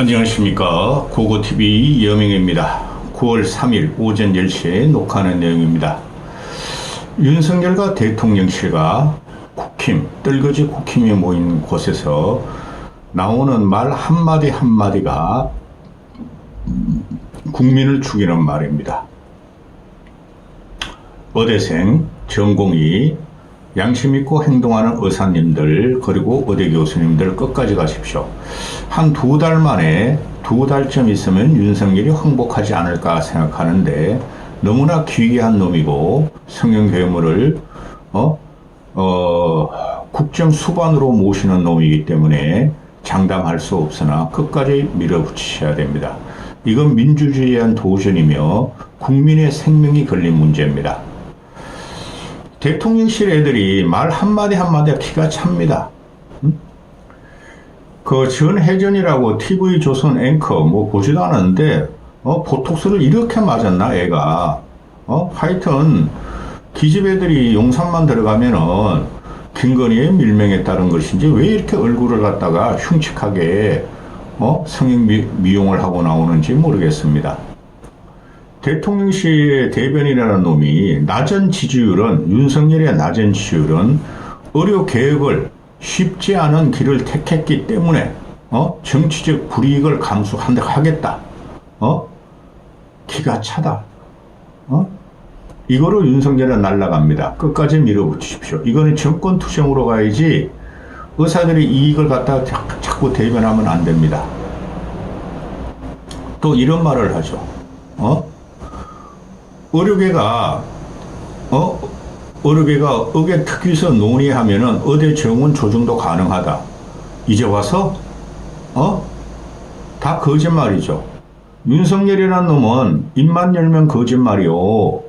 안녕하십니까. 고고TV 여명입니다. 9월 3일 오전 10시에 녹화하는 내용입니다. 윤석열과 대통령실과 국힘, 떨거지 국힘이 모인 곳에서 나오는 말 한마디 한마디가 국민을 죽이는 말입니다. 어대생, 전공의, 양심 있고 행동하는 의사님들 그리고 의대 교수님들 끝까지 가십시오. 한 2달 만에 2달쯤 있으면 윤석열이 항복하지 않을까 생각하는데 너무나 기괴한 놈이고 성형괴물을 국정 수반으로 모시는 놈이기 때문에 장담할 수 없으나 끝까지 밀어붙이셔야 됩니다. 이건 민주주의에 대한 도전이며 국민의 생명이 걸린 문제입니다. 대통령실 애들이 말 한마디 한마디가 기가 찹니다. 그 전혜전이라고 TV조선 앵커 보지도 않았는데 보톡스를 이렇게 맞았나 애가. 하여튼 기집애들이 용산만 들어가면은 김건희의 밀명에 따른 것인지 왜 이렇게 얼굴을 갖다가 흉측하게 성형 미용을 하고 나오는지 모르겠습니다. 대통령실 대변이라는 놈이 낮은 지지율은 윤석열의 낮은 지지율은 의료 개혁을 쉽지 않은 길을 택했기 때문에 정치적 불이익을 감수하겠다. 기가 차다. 이거로 윤석열은 날아갑니다. 끝까지 밀어붙이십시오. 이거는 정권 투쟁으로 가야지 의사들이 이익을 갖다가 자꾸 대변하면 안 됩니다. 또 이런 말을 하죠. 의료계가 의계 특위에서 논의하면은 의대 정원 조정도 가능하다. 이제 와서 다 거짓말이죠. 윤석열이라는 놈은 입만 열면 거짓말이요.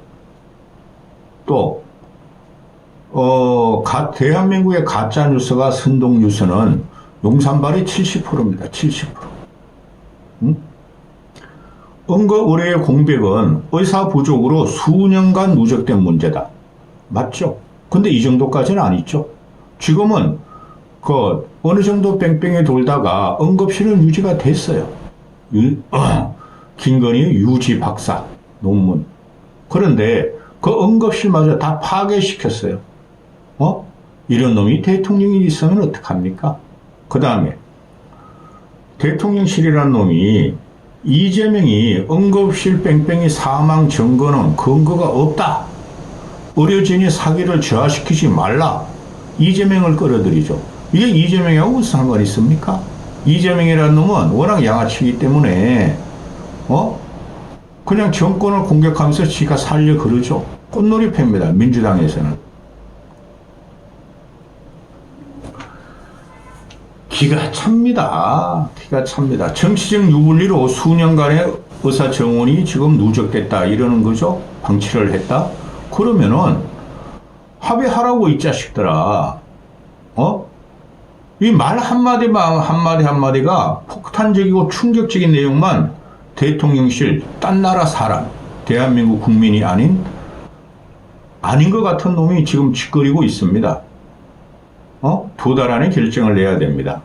또 대한민국의 가짜 뉴스가 선동 뉴스는 용산발이 70%입니다. 70%. 응급 의료의 공백은 의사 부족으로 수년간 누적된 문제다. 맞죠? 근데 이 정도까지는 아니죠. 지금은 어느 정도 뺑뺑이 돌다가 응급실은 유지가 됐어요. 김건희 유지 박사 논문. 그런데 그 응급실마저 다 파괴시켰어요. 이런 놈이 대통령이 있으면 어떡합니까? 그 다음에 대통령실이라는 놈이 이재명이 응급실 뺑뺑이 사망 증거는 근거가 없다. 의료진이 사기를 저하시키지 말라. 이재명을 끌어들이죠. 이게 이재명하고 무슨 상관이 있습니까? 이재명이라는 놈은 워낙 양아치이기 때문에 그냥 정권을 공격하면서 지가 살려 그러죠. 꽃놀이 팹니다. 민주당에서는. 기가 찹니다. 기가 찹니다. 정치적 유불리로 수년간의 의사 정원이 지금 누적됐다 이러는 거죠. 방치를 했다. 그러면은 합의하라고 이 자식들아. 이 말 한마디가 폭탄적이고 충격적인 내용만 대통령실, 딴 나라 사람, 대한민국 국민이 아닌 것 같은 놈이 지금 짓거리고 있습니다. 2달 안에 결정을 내야 됩니다.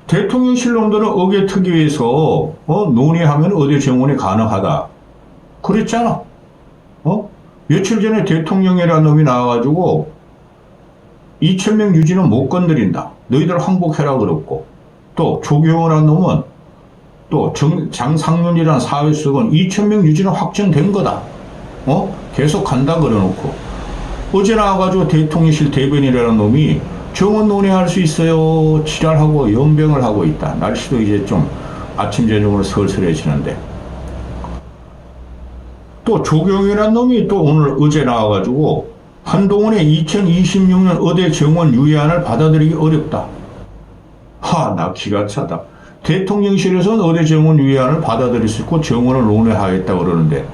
대통령실 놈들은 의계특위에서 논의하면 의대 정원이 가능하다. 그랬잖아. 며칠 전에 대통령이라는 놈이 나와가지고 2,000명 유지는 못 건드린다. 너희들 항복해라 그랬고, 또 조경호라는 놈은 또 장상윤이라는 사회수석은 2,000명 유지는 확정된 거다. 계속 간다 그래놓고 어제 나와가지고 대통령실 대변이라는 놈이 정원 논의할 수 있어요. 지랄하고 연병을 하고 있다. 날씨도 이제 좀 아침 저녁으로 설설해지는데. 또 조경이라는 놈이 또 어제 나와가지고 한동훈의 2026년 의대 정원 유예안을 받아들이기 어렵다. 나 기가 차다. 대통령실에서는 의대 정원 유예안을 받아들일 수 있고 정원을 논의하겠다 그러는데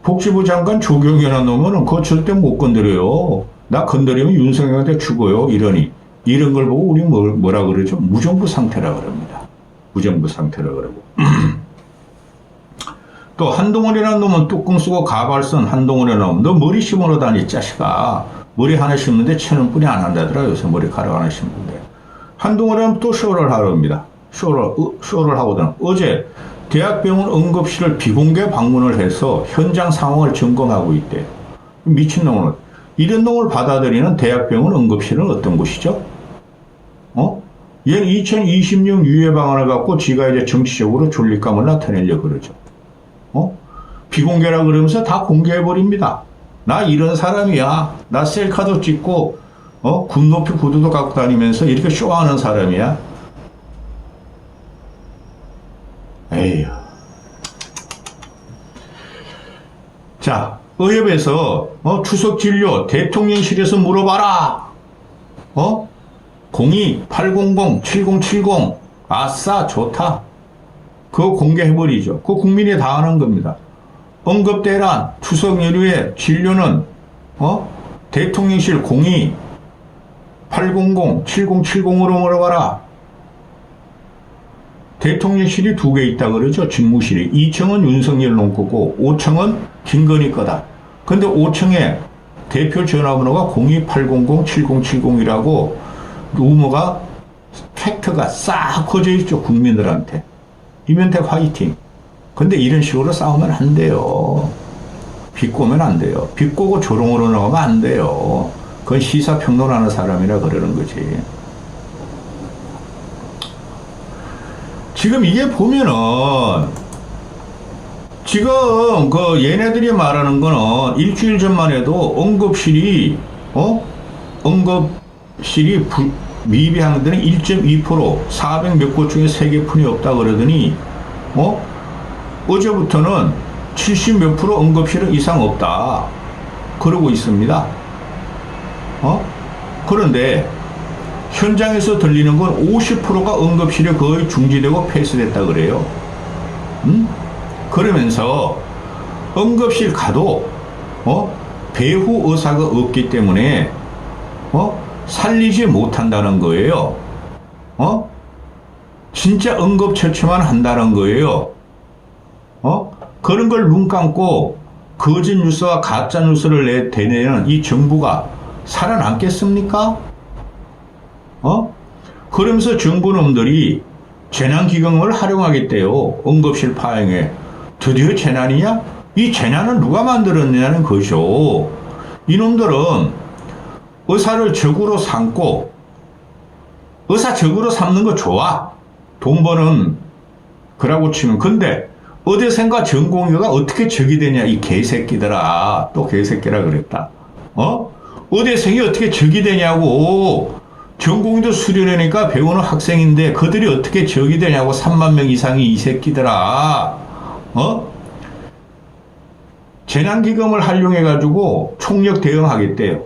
복지부 장관 조경이라는 놈은 그거 절대 못 건드려요. 나 건드리면 윤석열한테 죽어요. 이런 걸 보고 우리 뭐라 그러죠? 무정부 상태라 그럽니다. 무정부 상태라 그러고. 또 한동훈이라는 놈은 뚜껑 쓰고 가발 쓴 한동훈이라는 놈. 너 머리 심으러 다니 자식아. 머리 하나 심는데 1,000원뿐이 안 한다더라. 요새 머리카락 하나 심는데. 한동훈은 또 쇼를 하러 옵니다. 쇼를 하거든. 어제 대학병원 응급실을 비공개 방문을 해서 현장 상황을 점검하고 있대. 미친놈은. 이런 놈을 받아들이는 대학병원 응급실은 어떤 곳이죠? 얘는 2020년 유예 방안을 갖고 지가 이제 정치적으로 존립감을 나타내려 그러죠. 비공개라 그러면서 다 공개해버립니다. 나 이런 사람이야. 나 셀카도 찍고, 군 높이 구두도 갖고 다니면서 이렇게 쇼하는 사람이야. 에휴. 자, 의협에서, 추석 진료 대통령실에서 물어봐라. 02-800-7070. 아싸, 좋다. 그거 공개해버리죠. 그거 국민이 다 아는 겁니다. 응급대란, 추석 연휴에 진료는, 대통령실 02-800-7070으로 물어봐라. 대통령실이 2개 있다 그러죠. 집무실이. 2층은 윤석열 놈 거고 5층은 김건희 거다. 근데 5층에 대표 전화번호가 02-800-7070이라고 루머가 팩트가 싹 퍼져 있죠. 국민들한테. 이명택 화이팅. 근데 이런 식으로 싸우면 안 돼요. 비꼬면 안 돼요. 비꼬고 조롱으로 나가면 안 돼요. 그건 시사평론하는 사람이라 그러는 거지. 지금 이게 보면은 지금 그 얘네들이 말하는 거는 일주일 전만 해도 응급실이 미비한 데는 1.2% 400 몇 곳 중에 3개 푼이 없다 그러더니 어제부터는 70 몇 프로 응급실은 이상 없다 그러고 있습니다. 그런데 현장에서 들리는 건 50%가 응급실에 거의 중지되고 폐쇄됐다 그래요. 그러면서 응급실 가도 배후 의사가 없기 때문에 살리지 못한다는 거예요. 진짜 응급처치만 한다는 거예요. 그런 걸 눈 감고 거짓 뉴스와 가짜 뉴스를 내내는 이 정부가 살아남겠습니까? 그러면서 정부놈들이 재난기금을 활용하겠대요. 응급실 파행에. 드디어 재난이냐? 이 재난은 누가 만들었냐는 거죠. 이놈들은 의사를 적으로 삼고, 의사 적으로 삼는 거 좋아. 돈 버는 거라고 치면. 근데 의대생과 전공의가 어떻게 적이 되냐, 이 개새끼들아. 또 개새끼라 그랬다. 의대생이 어떻게 적이 되냐고. 전공의도 수련회니까 배우는 학생인데 그들이 어떻게 적이 되냐고. 3만 명 이상이 이 새끼들아. 재난기금을 활용해가지고 총력 대응하겠대요.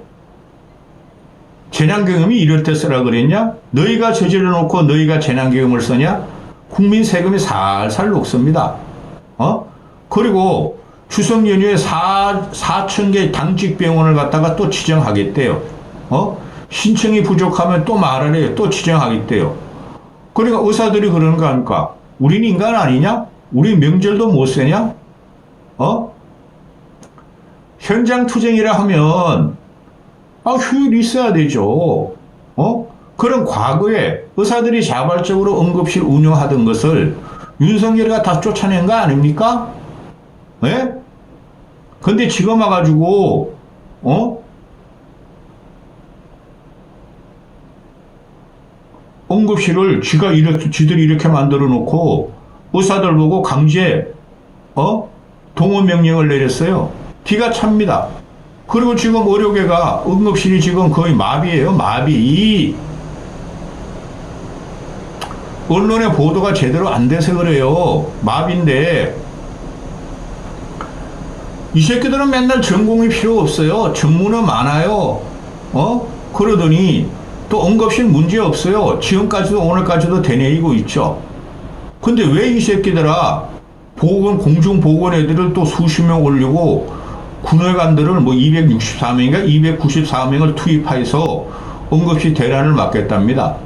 재난기금이 이럴 때 쓰라 그랬냐? 너희가 저질러 놓고 너희가 재난기금을 쓰냐? 국민 세금이 살살 녹습니다. 그리고 추석 연휴에 4,000개 당직 병원을 갖다가 또 지정하겠대요. 신청이 부족하면 또 말하래요. 또 지정하겠대요. 그러니까 의사들이 그러는 거 아닙니까? 우린 인간 아니냐? 우리 명절도 못 세냐? 현장 투쟁이라 하면 효율이 있어야 되죠. 그런 과거에 의사들이 자발적으로 응급실 운영하던 것을 윤석열이가 다 쫓아낸 거 아닙니까? 예? 근데 지금 와가지고 응급실을 지들이 이렇게 만들어 놓고 의사들 보고 강제 동원 명령을 내렸어요. 기가 찹니다. 그리고 지금 의료계가 응급실이 지금 거의 마비예요. 마비. 언론의 보도가 제대로 안 돼서 그래요. 마비인데 이 새끼들은 맨날 전공이 필요 없어요. 전문은 많아요. 그러더니 또 응급실 문제 없어요. 지금까지도 오늘까지도 되뇌이고 있죠. 근데 왜 이 새끼들아 공중보건 애들을 또 수십 명 올리고 군의관들을 264명인가 294명을 투입해서 응급실 대란을 막겠답니다.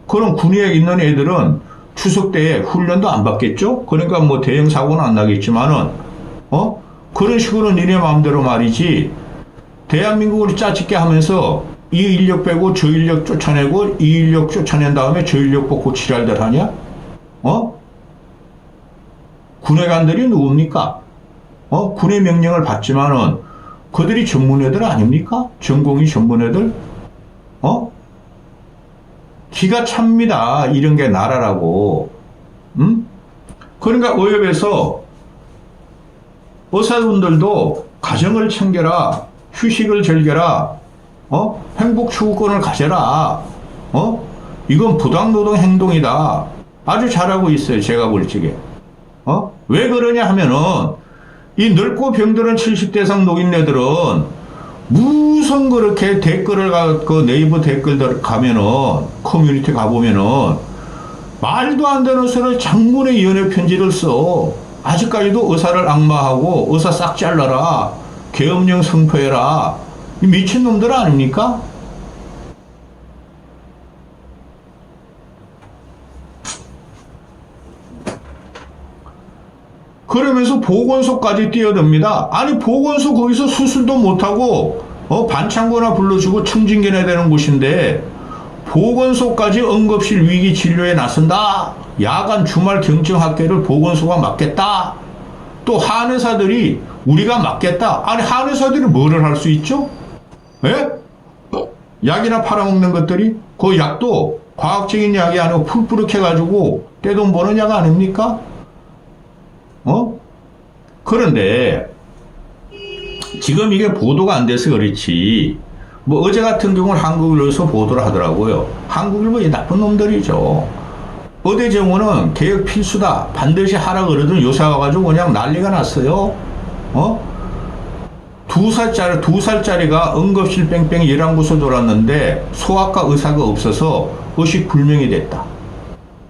그럼 군의에 있는 애들은 추석 때 훈련도 안 받겠죠? 그러니까 대형 사고는 안 나겠지만은 그런 식으로 니네 마음대로 말이지. 대한민국을 짜집게 하면서 이 인력 빼고 저 인력 쫓아내고 이 인력 쫓아낸 다음에 저 인력 뽑고 지랄들 하냐? 군의관들이 누굽니까? 군의 명령을 받지만은 그들이 전문애들 아닙니까? 전공이 전문애들? 기가 찹니다. 이런 게 나라라고. 그러니까 의협에서 의사분들도 가정을 챙겨라. 휴식을 즐겨라. 행복 추구권을 가져라. 이건 부당노동 행동이다. 아주 잘하고 있어요. 제가 볼 적에. 왜 그러냐 하면은 이 늙고 병들은 70대상 노인네들은 무슨 그렇게 댓글을 그 네이버 댓글들 가면은 커뮤니티 가보면은 말도 안 되는 소리를 장문의 연애 편지를 써. 아직까지도 의사를 악마하고 의사 싹 잘라라. 계엄령 선포해라. 이 미친놈들 아닙니까? 그러면서 보건소까지 뛰어듭니다. 아니 보건소 거기서 수술도 못하고 반창고나 불러주고 청진견해야 되는 곳인데 보건소까지 응급실 위기 진료에 나선다. 야간 주말 경증학계를 보건소가 맡겠다. 또 한의사들이 우리가 맡겠다. 아니 한의사들이 뭐를 할 수 있죠? 예? 약이나 팔아먹는 것들이 그 약도 과학적인 약이 아니고 풀뿌룩해가지고 떼돈 버는 약 아닙니까? 그런데 지금 이게 보도가 안 돼서 그렇지 뭐 어제 같은 경우는 한국일보에서 보도를 하더라고요. 한국일보 이 나쁜 놈들이죠. 어대 정원은 개혁 필수다. 반드시 하라 그러더니 요새 와가지고 그냥 난리가 났어요. 두 살짜리가 응급실 뺑뺑 11곳을 돌았는데 소아과 의사가 없어서 의식불명이 됐다.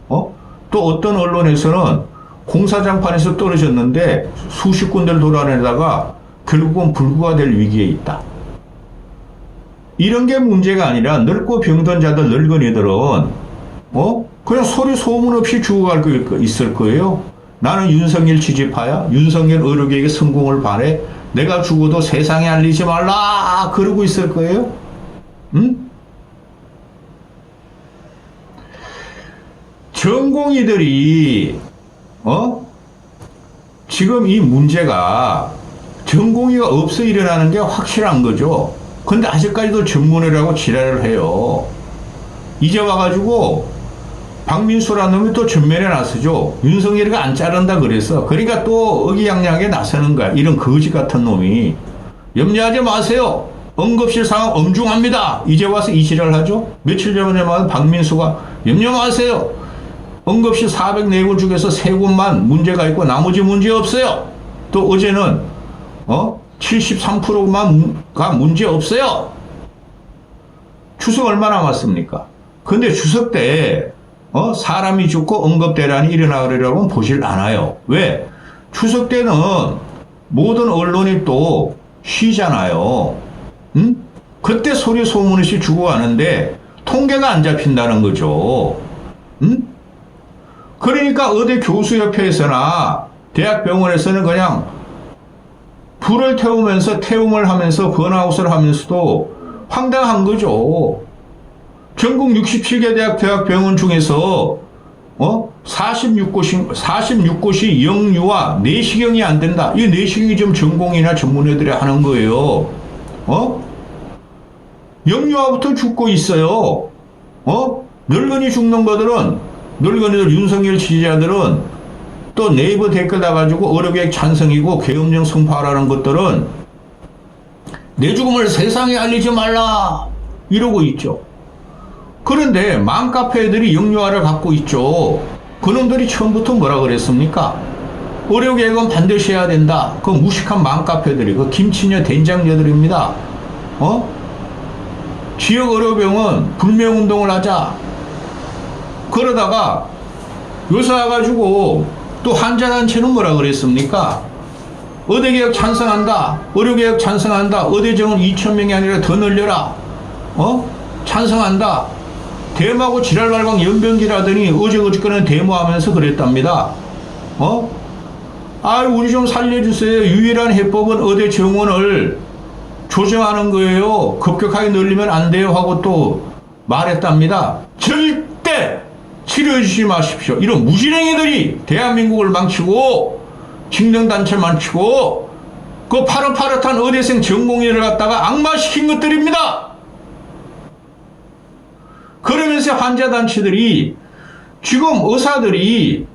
또 어떤 언론에서는 공사장판에서 떨어졌는데 수십 군데를 돌아내다가 결국은 불구가 될 위기에 있다. 이런 게 문제가 아니라 늙고 병든 자들 늙은이들은 그냥 소리 소문 없이 죽어갈 거 있을 거예요. 나는 윤석열 지지파야. 윤석열 의료계획의 성공을 바래. 내가 죽어도 세상에 알리지 말라. 그러고 있을 거예요. 전공의들이 지금 이 문제가 전공의가 없어 일어나는 게 확실한 거죠. 근데 아직까지도 전문의라고 지랄을 해요. 이제 와가지고 박민수라는 놈이 또 전면에 나서죠. 윤석열이가 안 자른다 그래서. 그러니까 또 의기양양하게 나서는 거야. 이런 거지 같은 놈이. 염려하지 마세요. 응급실 상황 엄중합니다. 이제 와서 이 지랄을 하죠. 며칠 전에만 박민수가 염려 마세요. 응급실 404곳 중에서 3곳만 문제가 있고 나머지 문제 없어요. 또 어제는 73%가 문제 없어요. 추석 얼마 남았습니까? 근데 추석 때 사람이 죽고 응급대란이 일어나려고 보질 않아요. 왜? 추석 때는 모든 언론이 또 쉬잖아요. 그때 소리 소문없이 죽어가는데 통계가 안 잡힌다는 거죠. 그러니까 어디 교수협회에서나 대학병원에서는 그냥 불을 태우면서 태움을 하면서 번아웃을 하면서도 황당한 거죠. 전국 67개 대학병원 중에서 46곳이 영유아 내시경이 안 된다. 이 내시경이 지금 전공이나 전문의들이 하는 거예요. 영유아부터 죽고 있어요. 늙은이 죽는 거들은 늙은이들 윤석열 지지자들은 또 네이버 댓글 다가지고 의료계획 찬성이고 계엄령 선포하라는 것들은 내 죽음을 세상에 알리지 말라 이러고 있죠. 그런데 맘카페 애들이 영유아를 갖고 있죠. 그놈들이 처음부터 뭐라 그랬습니까? 의료계획은 반드시 해야 된다. 그 무식한 맘카페들이 그 김치녀 된장녀들입니다. 지역 의료병원 불매운동을 하자. 그러다가 요새 와가지고 또 환자단체는 뭐라 그랬습니까? 의대개혁 찬성한다. 의료개혁 찬성한다. 의대정원 2,000명이 아니라 더 늘려라. 찬성한다. 데모하고 지랄발광 연병기라더니 어제그저께는 데모하면서 그랬답니다. 우리 좀 살려주세요. 유일한 해법은 의대 정원을 조정하는 거예요. 급격하게 늘리면 안 돼요 하고 또 말했답니다. 절대 치료해 주지 마십시오. 이런 무지랭이들이 대한민국을 망치고 직능단체 망치고 그 파릇파릇한 의대생 전공의를 갖다가 악마시킨 것들입니다. 그러면서 환자단체들이 지금 의사들이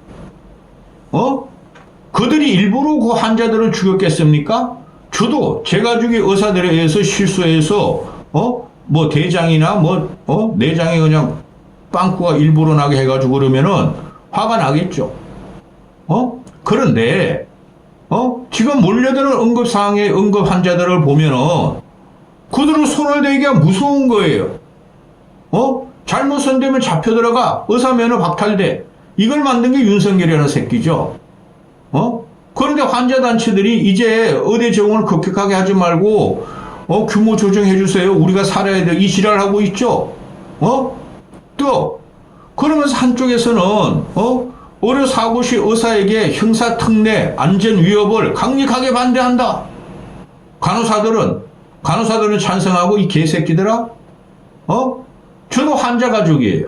그들이 일부러 그 환자들을 죽였겠습니까? 저도 제 가족이 의사들에 의해서 실수해서 뭐 대장이나 내장에 그냥 빵꾸가 일부러 나게 해가지고 그러면은 화가 나겠죠. 그런데 지금 몰려드는 응급상황의 응급 환자들을 보면은 그들을 손을 대기가 무서운 거예요. 잘못 손대면 잡혀 들어가 의사 면허 박탈돼. 이걸 만든 게 윤석열이라는 새끼죠. 그런데 환자단체들이 이제 의대 정원을 급격하게 하지 말고 규모 조정해 주세요. 우리가 살아야 돼. 이 지랄하고 있죠. 또 그러면서 한쪽에서는 의료 사고 시 의사에게 형사 특례 안전 위협을 강력하게 반대한다. 간호사들은 찬성하고 이 개새끼들아. 저도 환자 가족이에요.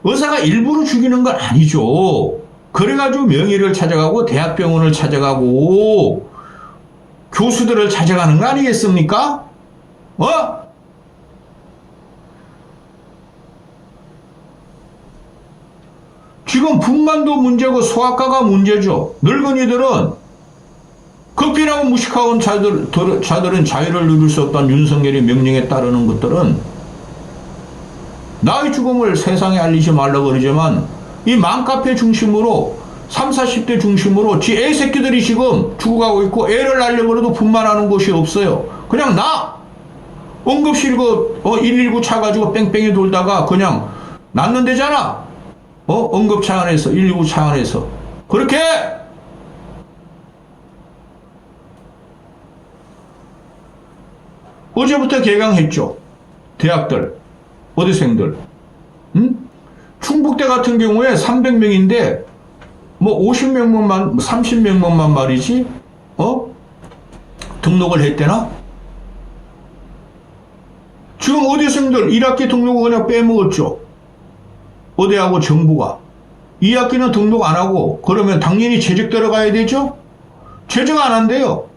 의사가 일부러 죽이는 건 아니죠. 그래가지고 명의를 찾아가고 대학병원을 찾아가고 교수들을 찾아가는 거 아니겠습니까? 지금 분만도 문제고 소아과가 문제죠. 늙은이들은 급히나고 무식한 자들은 자유를 누릴 수 없다는 윤석열의 명령에 따르는 것들은 나의 죽음을 세상에 알리지 말라고 그러지만 이 맘카페 중심으로 30, 40대 중심으로 지 애새끼들이 지금 죽어가고 있고 애를 낳으려고 해도 분만하는 곳이 없어요. 그냥 응급실 119 차 가지고 뺑뺑이 돌다가 그냥 낫는 데잖아. 응급차 안에서 119 차 안에서 그렇게 어제부터 개강했죠. 대학들 의대생들. 충북대 같은 경우에 300명인데 뭐 50명만 30명만 말이지 등록을 했대나? 지금 의대생들 1학기 등록을 그냥 빼먹었죠. 의대하고 정부가 2학기는 등록 안 하고 그러면 당연히 재직 들어가야 되죠? 재직 안 한대요.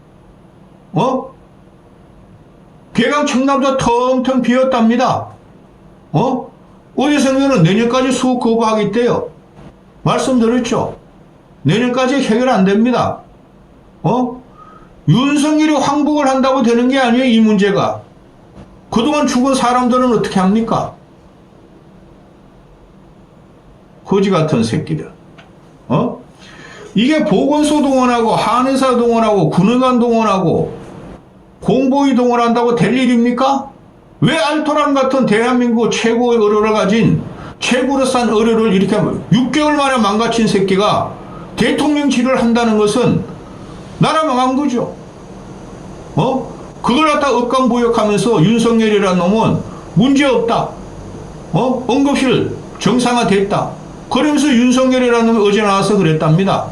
개강 청남도 텅텅 비었답니다. 의대생들은 내년까지 수업 거부하겠대요. 말씀드렸죠. 내년까지 해결 안 됩니다. 윤석열이 항복을 한다고 되는 게 아니에요. 이 문제가. 그동안 죽은 사람들은 어떻게 합니까? 거지 같은 새끼들. 이게 보건소 동원하고 한의사 동원하고 군의관 동원하고 공보위 동원한다고 될 일입니까? 왜 알토란 같은 대한민국 최고의 의료를 가진 최고로 싼 의료를 이렇게 6개월 만에 망가친 새끼가 대통령실을 한다는 것은 나라 망한 거죠. 그걸 갖다 억강부역하면서 윤석열이라는 놈은 문제없다. 응급실 정상화됐다. 그러면서 윤석열이라는 놈이 어제 나와서 그랬답니다.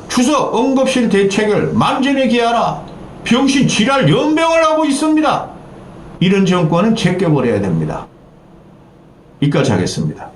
추석 응급실 대책을 만전에 기하라. 병신 지랄 연병을 하고 있습니다. 이런 정권은 제껴버려야 됩니다. 이까지 하겠습니다.